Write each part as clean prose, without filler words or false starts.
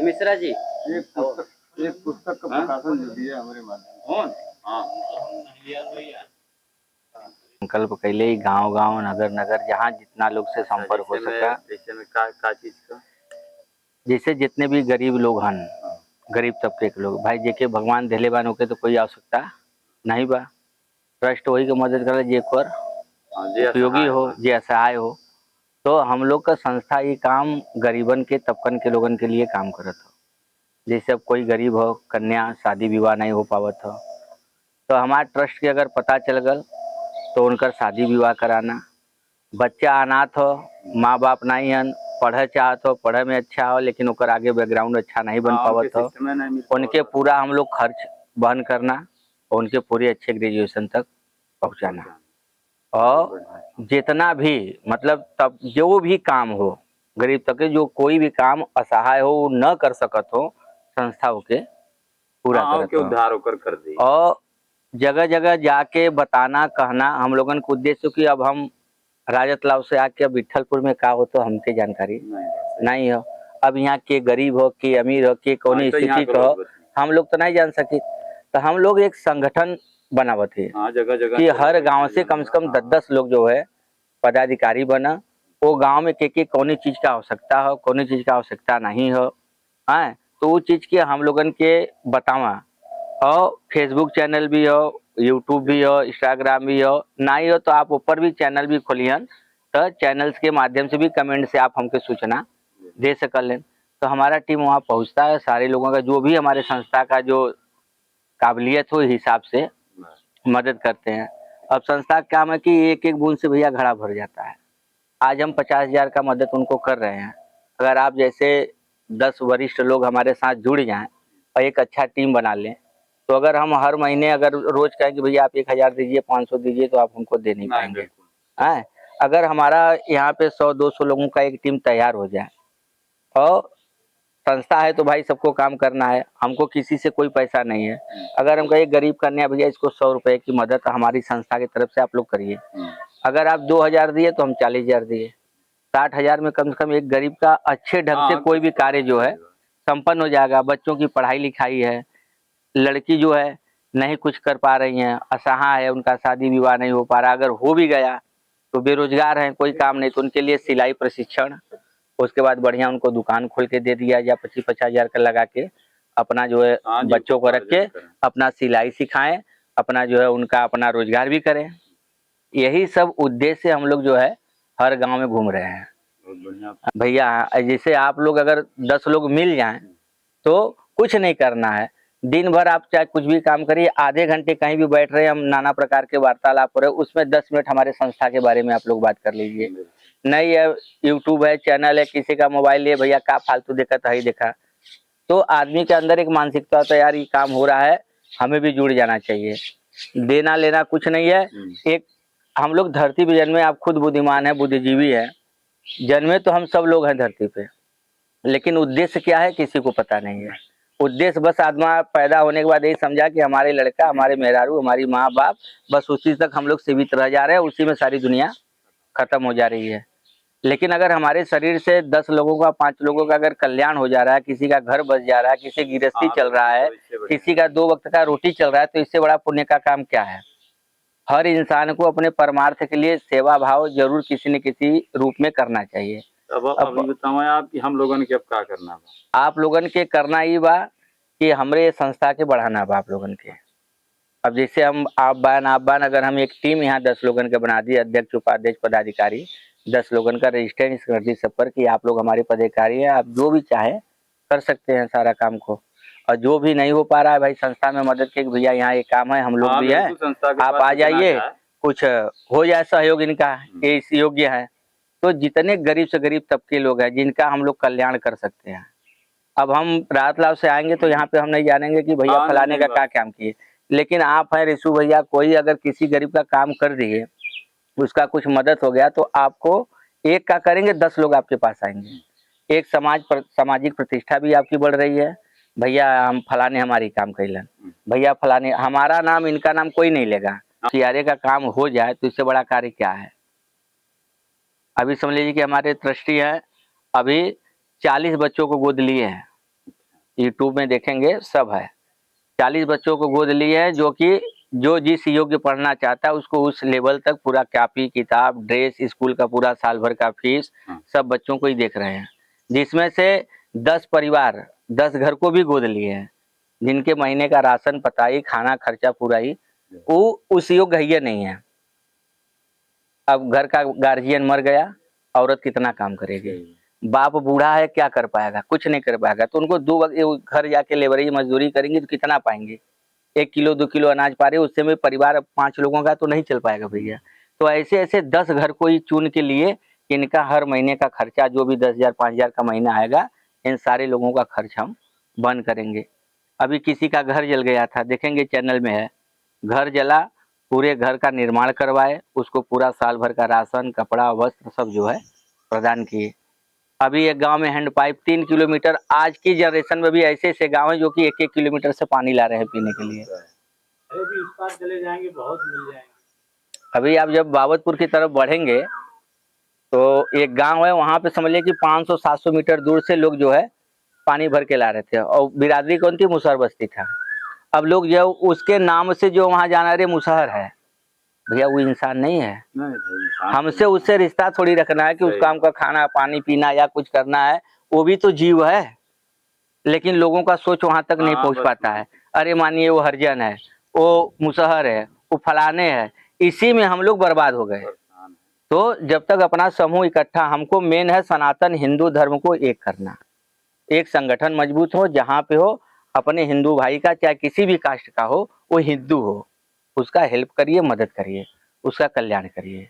मिश्रा जी एक पुस्तक का प्रकाशन जो दिया हमारे माध्यम संकल्प कैले गांव गांव नगर नगर जहाँ जितना लोग से संपर्क हो सका। जैसे में का चीज का जैसे जितने भी गरीब लोग हन, गरीब तबके के लोग भाई जेके भगवान दिले बान होके तो कोई आवश्यकता नहीं बा, ट्रस्ट वही के मदद करे जे पर उपयोगी हो, जे असहाय हो। तो हम लोग का संस्था ये काम गरीबन के तबकन के लोगन के लिए काम करत हो। जैसे अब कोई गरीब हो, कन्या शादी विवाह नहीं हो पावत हो, तो हमारे ट्रस्ट के अगर पता चल गल तो उनका शादी विवाह कराना। बच्चा अनाथ हो, माँ बाप नहीं हन, पढ़े चाहत हो, पढ़े में अच्छा हो लेकिन ओकर आगे बैकग्राउंड अच्छा नहीं बन पावत हो, उनके पूरा हम लोग खर्च वहन करना और उनके पूरे अच्छे ग्रेजुएशन तक पहुँचाना। और जितना भी मतलब तब जो भी काम हो गरीब तक के, जो कोई भी काम असहाय हो वो न कर सकत हो, संस्थाओं के पूरा करत उद्धार कर दी। और जगह जगह जाके बताना कहना हम लोगन को उद्देश्य कि अब हम राजत लाव से आके विठलपुर में का हो तो हमके जानकारी नहीं हो। अब यहाँ के गरीब हो के अमीर हो के कौन स्थिति का हो हम लोग तो नहीं जान सके। तो हम लोग एक संगठन बनावत है जगह जगह कि हर गांव से कम 10-10 लोग जो है पदाधिकारी बना, वो गांव में के कौन चीज का आवश्यकता हो, कौन चीज का आवश्यकता नहीं हो, है तो वो चीज के हम लोगन के बतावा। और फेसबुक चैनल भी हो, यूट्यूब भी हो, इंस्टाग्राम भी हो, नहीं हो तो आप ऊपर भी चैनल भी खोलियन, तो चैनल्स के माध्यम से भी कमेंट से आप हमके सूचना दे सकलें। तो हमारा टीम वहाँ पहुँचता है, सारे लोगों का जो भी हमारे संस्था का जो काबिलियत हो हिसाब से मदद करते हैं। अब संस्था का काम है कि एक एक बूंद से भैया घड़ा भर जाता है। आज हम 50,000 का मदद उनको कर रहे हैं। अगर आप जैसे 10 वरिष्ठ लोग हमारे साथ जुड़ जाएं और एक अच्छा टीम बना लें, तो अगर हम हर महीने अगर रोज कहें कि भैया आप 1000 दीजिए, 500 दीजिए, तो आप हमको दे नहीं पाएंगे। है अगर हमारा यहाँ पे 100-200 लोगों का एक टीम तैयार हो जाए और संस्था है तो भाई सबको काम करना है, हमको किसी से कोई पैसा नहीं है। अगर हम कहें गरीब कन्या भैया इसको 100 रुपए की मदद हमारी संस्था की तरफ से आप लोग करिए, अगर आप 2000 दिए तो हम 40,000 दिए, 60,000 में कम से कम एक गरीब का अच्छे ढंग से कोई भी कार्य जो है संपन्न हो जाएगा। बच्चों की पढ़ाई लिखाई है, लड़की जो है नहीं कुछ कर पा रही हैं, असहाय है, उनका शादी विवाह नहीं हो पा रहा, अगर हो भी गया तो बेरोजगार हैं, कोई काम नहीं, तो उनके लिए सिलाई प्रशिक्षण, उसके बाद बढ़िया उनको दुकान खोल के दे दिया या 25-50,000 का लगा के अपना जो है बच्चों को रख के अपना सिलाई सिखाएं, अपना जो है उनका अपना रोजगार भी करें। यही सब उद्देश्य से हम लोग जो है हर गांव में घूम रहे हैं भैया। जैसे आप लोग अगर 10 लोग मिल जाएं तो कुछ नहीं करना है, दिन भर आप चाहे कुछ भी काम करिए, आधे घंटे कहीं भी बैठ रहे, हम नाना प्रकार के वार्तालाप हो रहे, उसमें 10 मिनट हमारे संस्था के बारे में आप लोग बात कर लीजिए। नहीं है यूट्यूब है, चैनल है, किसी का मोबाइल है भैया का फालतू देखा तो ही देखा, तो आदमी के अंदर एक मानसिकता होता है यार ये काम हो रहा है हमें भी जुड़ जाना चाहिए। देना लेना कुछ नहीं है, एक हम लोग धरती पे जन्मे, आप खुद बुद्धिमान है, बुद्धिजीवी है, जन्मे तो हम सब लोग हैं धरती पे, लेकिन उद्देश्य क्या है किसी को पता नहीं है। उद्देश्य बस आत्मा पैदा होने के बाद यही समझा कि हमारे लड़का, हमारे मेहरारू, हमारी माँ बाप, बस उसी तक हम लोग सीमित रह जा रहे हैं, उसी में सारी दुनिया खत्म हो जा रही है। लेकिन अगर हमारे शरीर से 10 लोगों का, 5 लोगों का अगर कल्याण हो जा रहा है, किसी का घर बच जा रहा है, किसी की गृहस्थी चल रहा है, किसी का 2 वक्त का रोटी चल रहा है, तो इससे बड़ा पुण्य का काम क्या है। हर इंसान को अपने परमार्थ के लिए सेवा भाव जरूर किसी न किसी रूप में करना चाहिए। अब बताओ आप कि हम लोगन के अब क्या करना बा? आप लोगन के करना ही बा कि हमरे संस्था के बढ़ाना बा आप लोगन के। अब जैसे हम आप बान अगर हम एक टीम यहाँ 10 लोगन के बना दी, अध्यक्ष उपाध्यक्ष पदाधिकारी 10 लोगन का रजिस्टर कर दी सब पर कि आप लोग हमारे पदाधिकारी हैं, आप जो भी चाहे कर सकते हैं सारा काम को। और जो भी नहीं हो पा रहा है भाई संस्था में मदद के भैया यहाँ ये काम है, हम लोग भी हैं, आप आ जाइए, कुछ हो जाए सहयोग इनका, ये इस योग्य है। तो जितने गरीब से गरीब तबके लोग हैं जिनका हम लोग कल्याण कर सकते हैं। अब हम रात लाव से आएंगे तो यहाँ पे हम नहीं जानेंगे कि भैया फलाने का क्या काम किए, लेकिन आप हैं रिशु भैया, कोई अगर किसी गरीब का काम कर दिए, उसका कुछ मदद हो गया, तो आपको एक का करेंगे 10 लोग आपके पास आएंगे, एक सामाजिक प्रतिष्ठा भी आपकी बढ़ रही है। भैया हम फलाने हमारी काम कैलन, भैया फलाने, हमारा नाम इनका नाम कोई नहीं लेगा। सियारे का काम हो जाए तो इससे बड़ा कार्य क्या है। अभी समझ लीजिए कि हमारे ट्रस्टी हैं, अभी 40 बच्चों को गोद लिए हैं, यूट्यूब में देखेंगे सब है। 40 बच्चों को गोद लिए है, जो कि जो जिस योग्य पढ़ना चाहता है उसको उस लेवल तक पूरा कॉपी किताब ड्रेस स्कूल का पूरा साल भर का फीस सब बच्चों को ही देख रहे हैं। जिसमें से 10 परिवार 10 घर को भी गोद लिए हैं, जिनके महीने का राशन पताई खाना खर्चा पूरा ही वो उस योग्य है नहीं है। अब घर का गार्जियन मर गया, औरत कितना काम करेगी, बाप बूढ़ा है क्या कर पाएगा, कुछ नहीं कर पाएगा। तो उनको 2 वक्त घर जाके लेबरी मजदूरी करेंगे तो कितना पाएंगे, 1 किलो 2 किलो अनाज पा रहे, उससे में परिवार 5 लोगों का तो नहीं चल पाएगा भैया। तो ऐसे ऐसे 10 घर को ही चुन के लिए इनका हर महीने का खर्चा जो भी 10,000 5,000 का महीना आएगा, इन सारे लोगों का खर्च हम बंद करेंगे। अभी किसी का घर जल गया था, देखेंगे चैनल में है, घर जला, पूरे घर का निर्माण करवाए, उसको पूरा साल भर का राशन कपड़ा वस्त्र सब जो है प्रदान किए। अभी एक गांव में हैंड पाइप 3 किलोमीटर, आज की जनरेशन में भी ऐसे ऐसे गांव हैं जो कि 1-1 किलोमीटर से पानी ला रहे हैं पीने के लिए। अरे भी इस पार चले जाएंगे बहुत मिल जाएंगे। अभी आप जब बाबतपुर की तरफ बढ़ेंगे तो एक गांव है, वहां पे समझ लीजिए कि 500-700 मीटर दूर से लोग जो है पानी भर के ला रहे थे, और बिरादरी कौन थी, मुसहर बस्ती था। अब लोग जो उसके नाम से जो वहां जाना रहे मुसहर है, भैया वो इंसान नहीं है। हमसे उससे रिश्ता थोड़ी रखना है कि उस काम का खाना पानी पीना या कुछ करना है, वो भी तो जीव है। लेकिन लोगों का सोच वहां तक नहीं पहुंच पाता है। अरे मानिए वो हरिजन है, वो मुसहर है, वो फलाने है, इसी में हम लोग बर्बाद हो गए। तो जब तक अपना समूह इकट्ठा, हमको मेन है सनातन हिंदू धर्म को एक करना, एक संगठन मजबूत हो, जहाँ पे हो अपने हिंदू भाई का चाहे किसी भी कास्ट का हो, वो हिंदू हो, उसका हेल्प करिए, मदद करिए, उसका कल्याण करिए।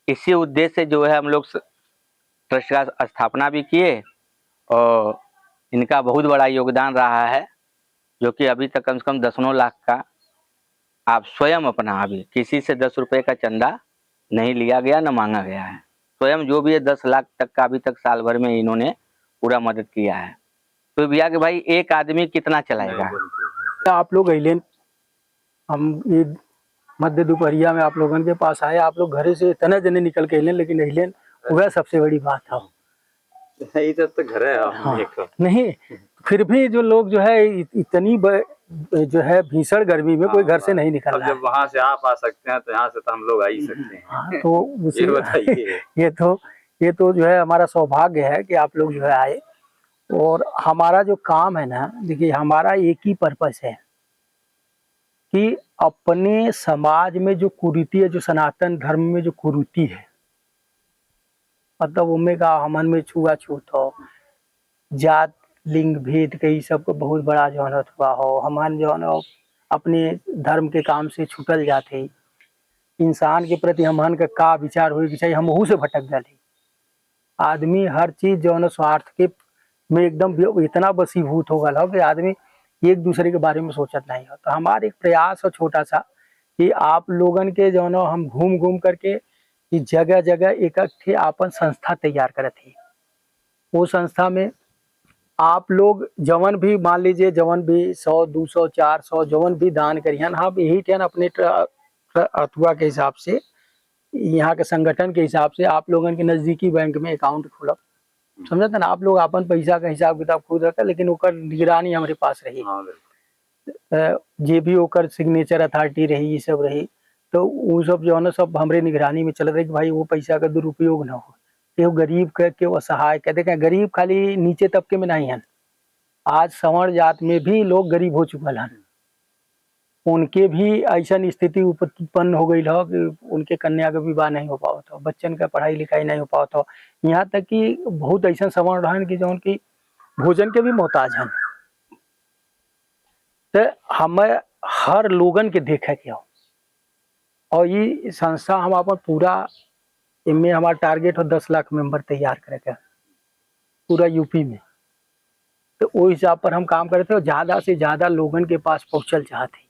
इसी उद्देश्य से जो है हम लोग ट्रस्ट का स्थापना भी किए, और इनका बहुत बड़ा योगदान रहा है, जो कि अभी तक कम से कम 10 लाख का आप स्वयं अपना, अभी किसी से 10 रुपये का चंदा नहीं लिया गया न मांगा गया है, स्वयं जो भी है 10 लाख तक का अभी तक साल भर में इन्होंने पूरा मदद किया है। तो भैया कि भाई एक आदमी कितना चलाएगा। आप लोग अइलेन, हम ये मध्य दोपहरिया में आप लोगों के पास आए, आप लोग घरे से इतने जने निकल के अइलेन, लेकिन अइलेन वह सबसे बड़ी बात है। इधर तो घर है। हाँ, नहीं फिर भी जो लोग जो है इतनी जो है भीषण गर्मी में कोई घर से नहीं निकल रहा है। जब वहाँ से आप आ सकते हैं तो यहाँ से तो हम लोग आ ही सकते हैं। हाँ, तो ये बताइए। ये तो जो है हमारा सौभाग्य है कि आप लोग जो है आए। और हमारा जो काम है ना, देखिए हमारा एक ही पर्पस है कि अपने समाज में जो कुरीति है, जो सनातन धर्म में जो कुरीति है, मतलब उनमें का हमन में छुआछूत हो, जात लिंग भेद के ये सब को बहुत बड़ा जो है हुआ हो, हमान जो है अपने धर्म के काम से छूटल जाते, इंसान के प्रति हमन का विचार हो कि चाहिए, हम वहू से भटक जाते। आदमी हर चीज जो है स्वार्थ के में एकदम इतना बसीभूत हो गया कि आदमी एक दूसरे के बारे में सोचत नहीं हो। तो हमारा एक प्रयास है छोटा सा कि आप लोगन के जो है हम घूम घूम करके जगह जगह इकट्ठे आपन संस्था तैयार करत ही। वो संस्था में आप लोग जवन भी मान लीजिए, जवन भी 100 200 400 जवन भी दान करियन, हम यही ठन अपने अथुआ के हिसाब से, यहाँ के संगठन के हिसाब से आप लोगन के नजदीकी बैंक में अकाउंट खोलब, समझत ना। आप लोग अपन पैसा का हिसाब किताब खुद रखा, लेकिन ओकर निगरानी हमारे पास रही, जे भी ओकर सिग्नेचर अथॉरिटी रही, ये सब रही। तो वो सब जो है ना सब हमारे निगरानी में चल रहे कि भाई वो पैसा का दुरुपयोग ना हो, केहू गरीब के वो असहाय के। देखें गरीब खाली नीचे तबके में नहीं है, आज सवर्ण जात में भी लोग गरीब हो चुकल हैं, उनके भी ऐसा स्थिति उत्पन्न हो गई हो कि उनके कन्या का विवाह नहीं हो पाता हो, बच्चन का पढ़ाई लिखाई नहीं हो पाता हो, यहाँ तक कि बहुत ऐसा सवर्ण रहन कि जो उनकी भोजन के भी मोहताज हैं। तो हमें हर लोगन के देखे के हो, और ये संस्था हम अपन पूरा इनमें हमारा टारगेट हो 10 लाख मेंबर तैयार करे के पूरा यूपी में। तो वो हिसाब पर हम काम करते हैं, ज्यादा से ज्यादा लोगन के पास पहुंचल चाहते हैं।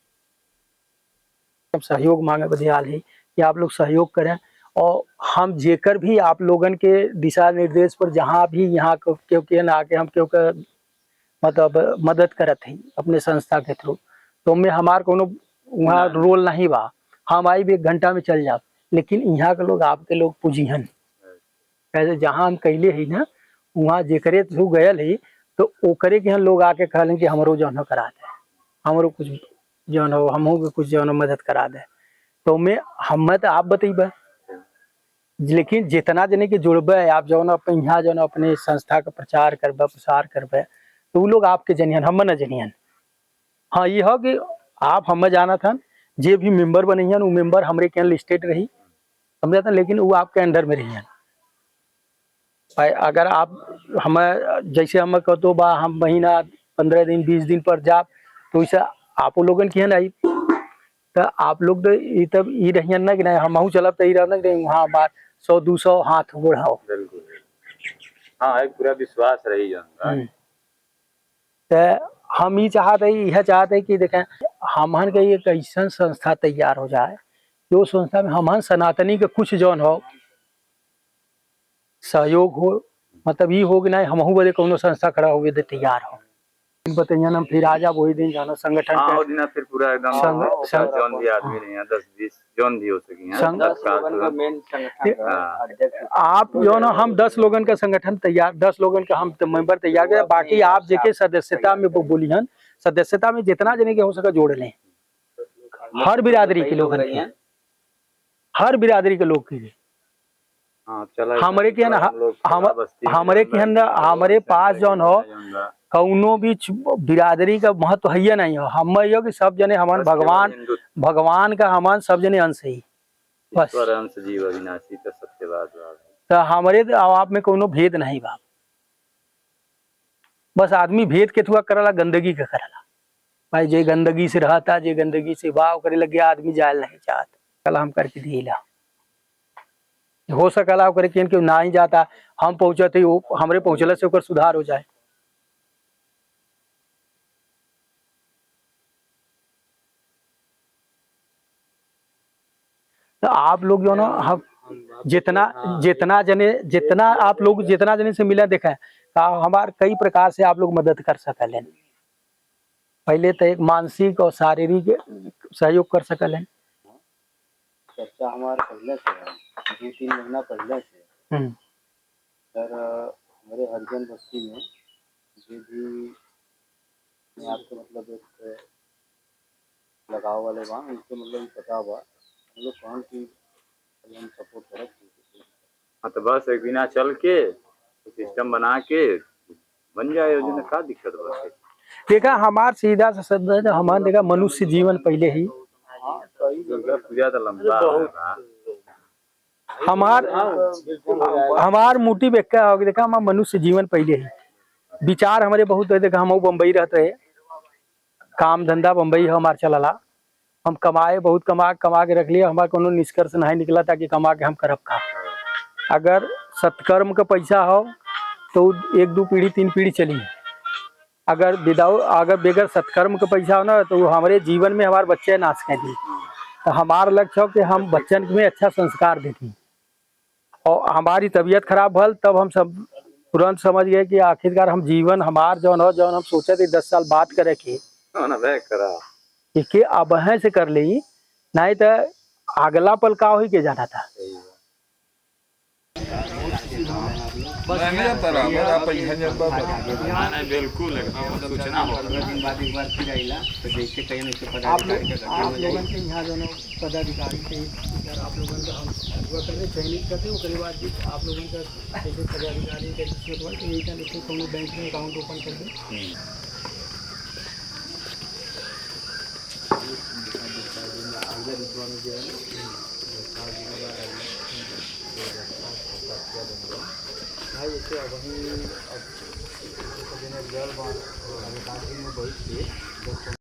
सहयोग मांगे बदियाल है कि आप लोग सहयोग करें, और हम जेकर भी आप लोगन के दिशा निर्देश पर जहाँ भी यहाँ क्योंकि ना आके हम क्योंकि मतलब मदद करत हैं अपने संस्था के थ्रू, तो में हमार कोनो वहाँ रोल नहीं बा, हम आई भी 1 घंटा में चल जाओ, लेकिन यहाँ के लोग आपके लोग पूजिहन। ऐसे जहाँ हम कैले ही ना, वहाँ जेकरे थ्रू गयल है तो ओकरे के यहाँ लोग आके कहलन कि हमरो जौन हो करा दे, हमरो कुछ जौन हो, हमहू के कुछ जौन हो मदद करा दे। तो मैं हम तो आप बतेबे, लेकिन जितना जने के जुड़बे आप जौन अपन यहाँ जौन अपने संस्था का प्रचार करबे प्रसार करबे तो वो लोग आपके जनियन, हम न जनियन। हाँ ये हो कि आप हमें जाना था, जे भी मेंबर बनियन वो मेंबर हमरे के लिस्टेड रही, समझा था, लेकिन वो आपके अंडर में रहियन। अगर आप हमें जैसे हमें कहतो बा हम महीना 15 दिन 20 दिन पर जा, तो वैसे आप लोगन की है ना, तो आप लोग तो ये तब ये रहियन ना कि नहीं हम चलब तो ये रहना कि वहाँ बात 100-200 हाथ बढ़ाओ। बिल्कुल हाँ, एक पूरा विश्वास रही जाता। तो हम ही चाहते यह चाहते कि देखें हमन के एक ऐसा संस्था तैयार हो जाए जो संस्था में हमन सनातनी के कुछ जौन हो सहयोग हो, मतलब ये हो कि नहीं हमहू बदे कोनो संस्था खड़ा हो दे तैयार हो। बताइए हम फिर आ जा वही दिन जाना संगठन हाँ, के वो दिन फिर पूरा एकदम जौन भी आदमी नहीं है 10-20 जौन भी हो सकी हैं आप जो ना हम 10 लोगन का संगठन तैयार, 10 लोगन का हम मेंबर तैयार करें, बाकी आप जेके सदस्यता में बोली हन, सदस्यता में जितना जने के हो सके जोड़ लें, हर बिरादरी के लोग, हर बिरादरी के लोग की। हमारे के ना हमारे के हमारे पास जौन हो कौनो भी बिरादरी का महत्व है नहीं हो, हम यो कि सब जने हमान भगवान का हमान सब जने अंश ही बस, अंश जीव अविनाशी का सत्यवाद तो हमारे आप में कोनो भेद नहीं बाप, बस आदमी भेद के थुआ करला गंदगी का करला भाई, जे गंदगी से रहता जे गंदगी से वाव करे लगे आदमी जायल नहीं चाहता, कल हम करके दिला हो सकला करे कि ना ही जाता हम पहुंचते हमरे पहुंचला से ओकर सुधार हो जाए। तो आप लोग जो ना हम जितना जने से मिला देखा हमारे कई प्रकार से आप लोग मदद कर सकलें। पहले तो एक मानसिक और शारीरिक सहयोग कर सकलें। चर्चा हमारे पहले से है, 2-3 महीना पहले से सर हमारे हरिजन बस्ती में जो भी आपको मतलब एक लगाव वाले वहाँ उनसे मतलब पता हुआ हम लोग कौन सी हम सपोर्ट करें। हाँ तो बस एक बिना चल के सिस्टम बना के बन जाए योजना, का दिक्कत बस देखा हमार सीधा सा शब्द है, हमारे देखा मनुष्य जीवन पहले ही पूजा तो लंबा हमार मोटिव एक हो देखा हमार मनुष्य जीवन पहले ही विचार हमारे बहुत है। देखा हम बम्बई रहते है, काम धंधा बम्बई है हमार चलला, हम कमाए बहुत कमा के रख लिए, हमारा कोनो निष्कर्ष नहीं निकला था कि कमा के हम करब का। अगर सत्कर्म का पैसा हो तो 1-2 पीढ़ी 3 पीढ़ी चली, अगर बगैर सत्कर्म का पैसा हो ना तो हमारे जीवन में हमारे बच्चे नाश कर दी। तो हमारा लक्ष्य हो कि हम बच्चन में अच्छा संस्कार देती, और हमारी तबीयत खराब भल तब हम सब तुरंत समझ गए कि आखिरकार हम जीवन हमार जौन हम सोचे थे 10 साल बात करे कि अब से कर ली, नहीं तो अगला पल का ही के जाना था। बिल्कुल आप लोगों के यहाँ जो पदाधिकारी थे आप लोगों का हम चयनित करते उसके बाद आप लोगों का जैसे पदाधिकारी कैसे कोनो बैंक में अकाउंट ओपन कर दें। जैसे वहीं जल अधिकारी में बैठ के